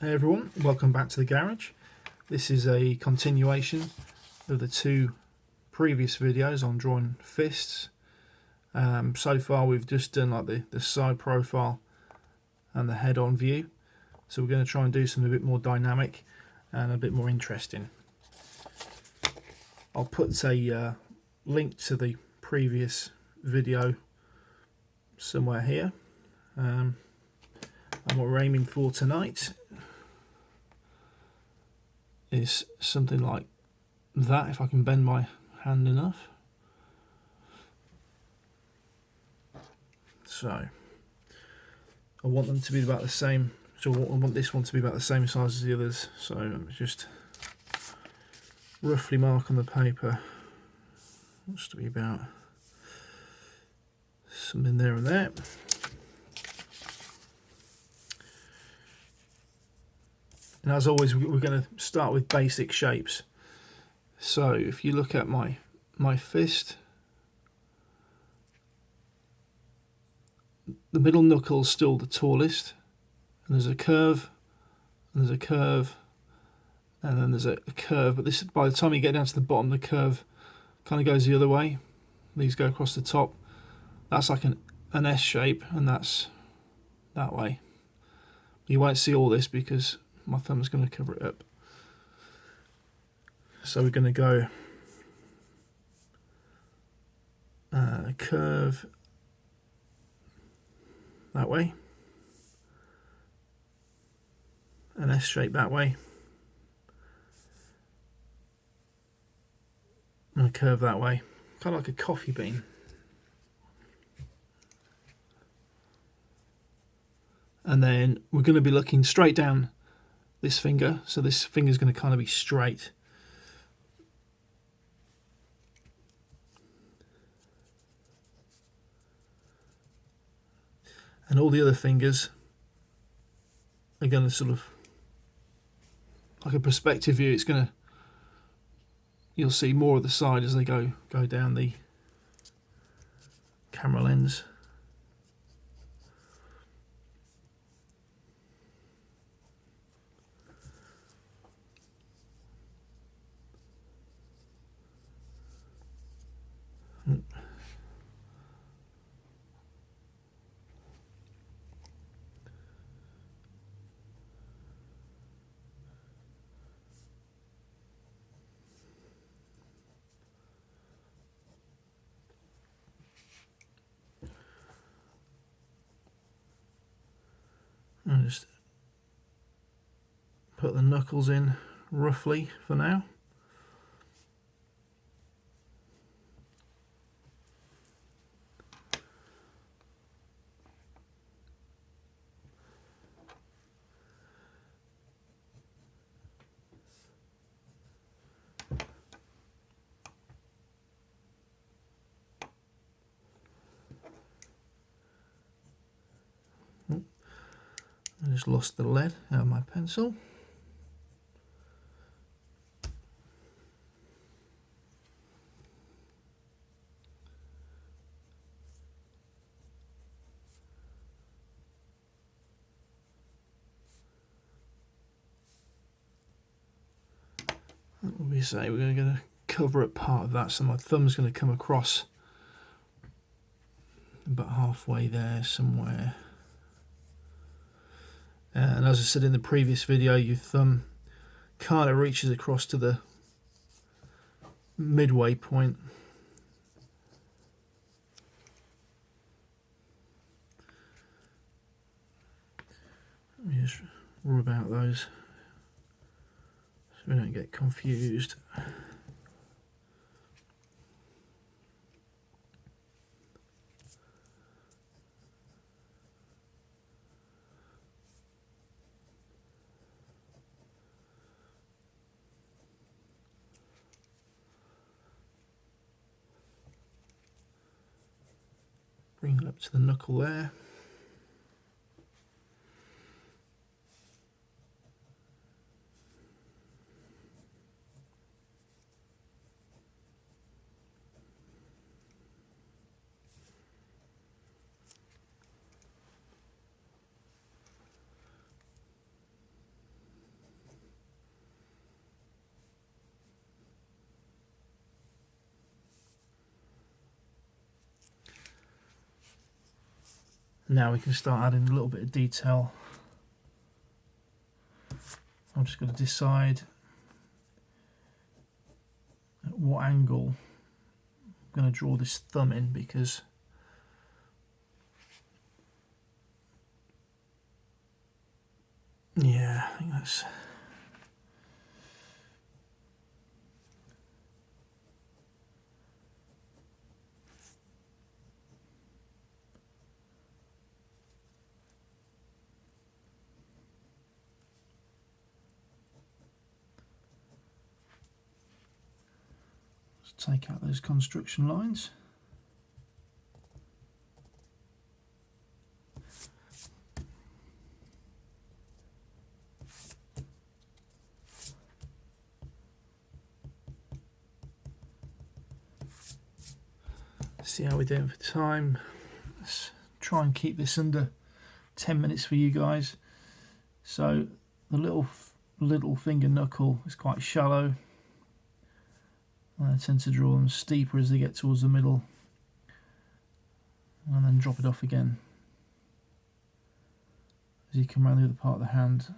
Hey everyone, welcome back to the garage. This is a continuation of the two previous videos on drawing fists. So far we've just done like the side profile and the head-on view. So we're going to try and do something a bit more dynamic and a bit more interesting. I'll put a link to the previous video somewhere here. And what we're aiming for tonight is something like that, if I can bend my hand enough. So I want them to be about the same, so I want this one to be about the same size as the others, so I'm just roughly mark on the paper, wants to be about something there and there. And as always, we're going to start with basic shapes. So if you look at my fist, the middle knuckle's still the tallest, and there's a curve, and there's a curve, and then there's a curve. But this, by the time you get down to the bottom, the curve kind of goes the other way. These go across the top. That's like an S shape, and that's that way. You won't see all this because my thumb's going to cover it up. So we're going to go curve that way, an S shape that way, and a curve that way, kind of like a coffee bean. And then we're going to be looking straight down this finger, so this finger is going to kind of be straight. And all the other fingers are going to sort of, like a perspective view, it's going to, you'll see more of the side as they go down the camera lens. And just put the knuckles in roughly for now. I just lost the lead out of my pencil. What will we say? We're going to cover up part of that, so my thumb's going to come across about halfway there somewhere. And as I said in the previous video, your thumb kind of reaches across to the midway point. Let me just rub out those so we don't get confused. Bring it up to the knuckle there. Now we can start adding a little bit of detail. I'm just going to decide at what angle I'm going to draw this thumb in, because yeah, I think that's take out those construction lines. See how we're doing for time. Let's try and keep this under 10 minutes for you guys. So the little finger knuckle is quite shallow. I tend to draw them steeper as they get towards the middle, and then drop it off again as you come around the other part of the hand.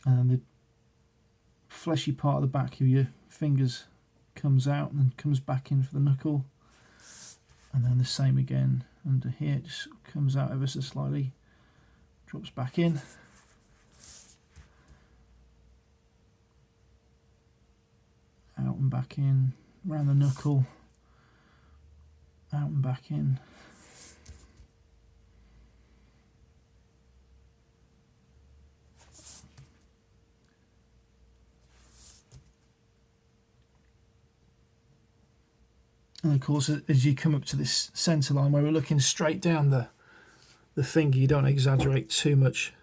And then the fleshy part of the back of your fingers comes out and then comes back in for the knuckle, and then the same again under here. It just comes out ever so slightly, drops back in. Out and back in, round the knuckle, out and back in. And of course, as you come up to this centre line where we're looking straight down the finger, you don't exaggerate too much.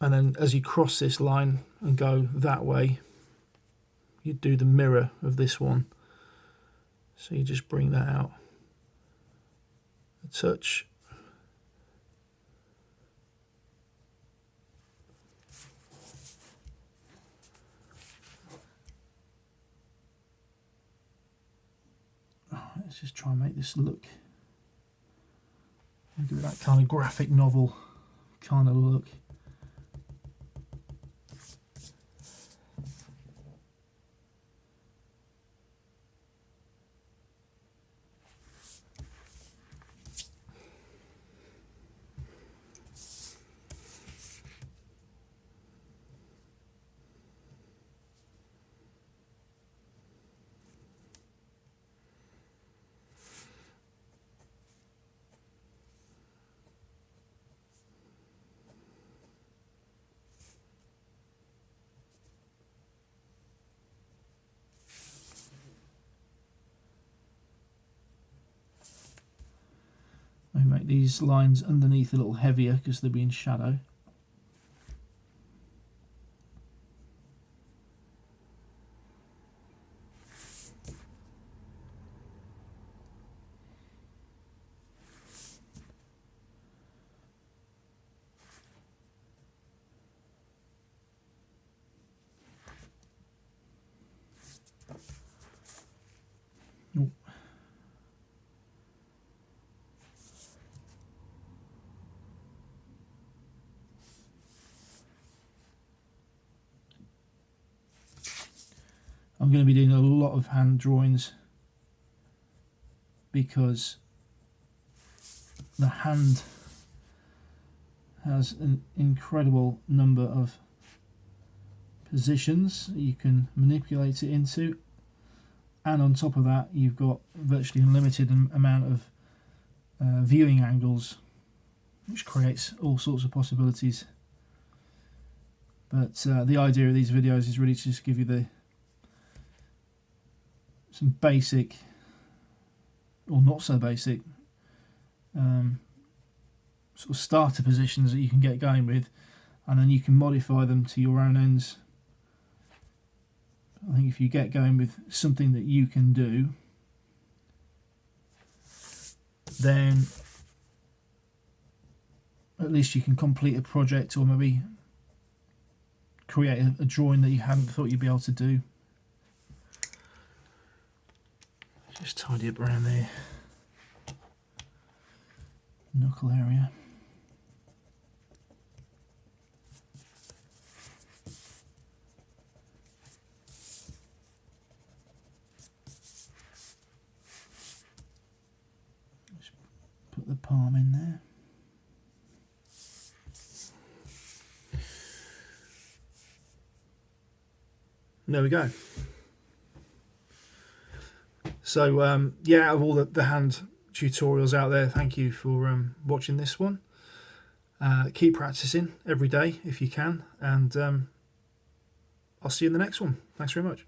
And then as you cross this line and go that way, you do the mirror of this one. So you just bring that out a touch. Let's just try and make this look, give it that kind of graphic novel kind of look. I make these lines underneath a little heavier because they'll be in shadow. Oh. I'm going to be doing a lot of hand drawings because the hand has an incredible number of positions you can manipulate it into, and on top of that you've got virtually unlimited amount of viewing angles, which creates all sorts of possibilities. But the idea of these videos is really to just give you some basic, or not so basic, sort of starter positions that you can get going with, and then you can modify them to your own ends. I think if you get going with something that you can do, then at least you can complete a project, or maybe create a drawing that you hadn't thought you'd be able to do. Just tidy up around there. Knuckle area. Just put the palm in there. There we go. So yeah, out of all the hand tutorials out there, thank you for watching this one. Keep practicing every day if you can, and I'll see you in the next one. Thanks very much.